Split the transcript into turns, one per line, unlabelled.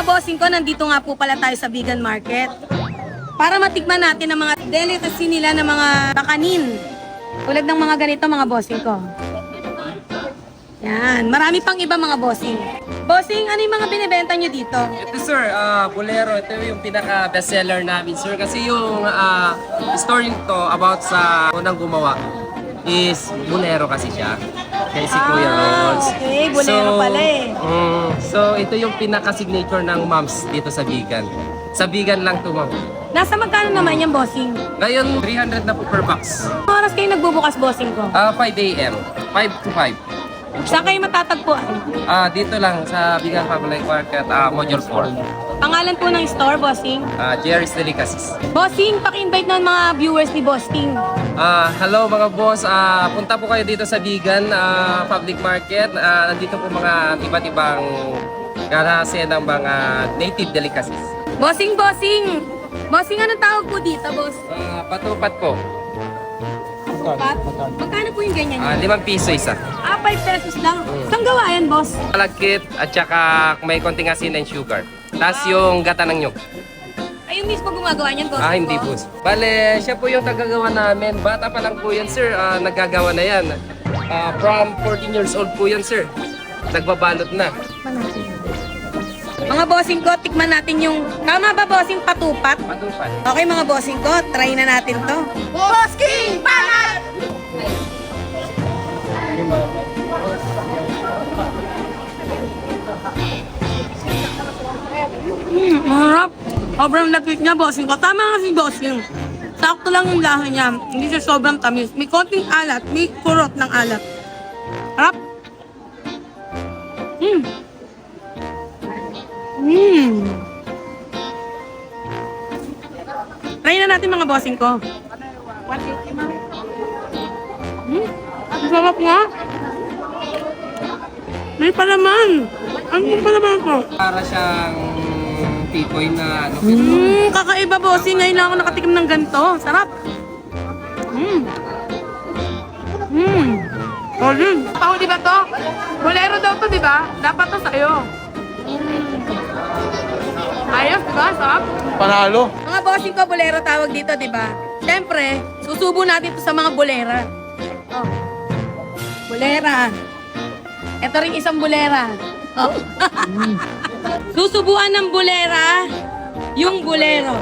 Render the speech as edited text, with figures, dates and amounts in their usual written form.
Mga bossing ko, nandito nga po pala tayo sa vegan market para matikman natin ang mga delicacy nila ng mga kakanin. Tulad ng mga ganito mga bossing ko. Yan, marami pang iba mga bossing. Bossing, ano yung mga binibenta nyo dito?
Ito sir, Bolero, ito yung pinaka bestseller namin sir. Kasi yung story nito about sa unang gumawa is Bolero kasi siya. Kay si Kuya Rolls.
Okay, Bolero pala eh.
So ito yung pinaka signature ng moms dito sa vegan. Sa vegan lang to ma'am.
Nasa magkano naman yung bossing?
Ngayon, 300 na po per box.
Anong oras kayo nagbubukas bossing ko?
5 a.m. 5 to 5.
Saan kayo matatagpuan?
Dito lang sa Vegan Public Market, Module 4.
Pangalan po ng store, bossing?
Jerry's Delicacies.
Bossing, paki-invite ng mga viewers ni Bossing.
Hello mga boss, punta po kayo dito sa Vegan Public Market. Nandito po mga iba't ibang kalase ng mga native delicacies.
Bossing, bossing! Bossing, anong tawag po dito, boss?
Patupat po.
Pat? Magkano po yung ganyan?
5 piso isa.
5 pesos lang. Saan gawa yan, boss?
Malagkit at saka may konting asin and sugar. Tapos yung gata ng nyug.
Ay, yung mismo gumagawa niyan, boss?
Hindi po. Bale, siya po yung tagagawa namin. Bata pa lang po yan, sir. Naggagawa na yan. From 14 years old po yan, sir. Nagbabalot na.
Mga bossing ko, tikman natin yung... Tama ba, bossing, patupat?
Patupat.
Okay, mga bossing ko, try na natin to. Boss King Panat! Marap. Sobrang lapit niya, bossing ko. Tama nga si bossing. Sakto lang yung lahat niya. Hindi siya sobrang tamis. May konting alat. May kurot ng alat. Harap. Try na natin mga bossing ko. Ang sarap nga. May palaman. Ano yung palaman ko?
Para siyang tikoy na ano.
Kakaiba bossing. Ngayon lang ako nakatikim ng ganito. Sarap. Solid. Ako di ba to? Bolero daw to, di ba? Dapat to sa'yo. Ayos, di ba? Sarap.
Panalo.
Mga bossing ko, bolero tawag dito, di ba? Siyempre, susubo natin to sa mga bolera. Oh. Bolera. Ito rin isang bolera. Oh. Susubuan ng bolera yung bolero.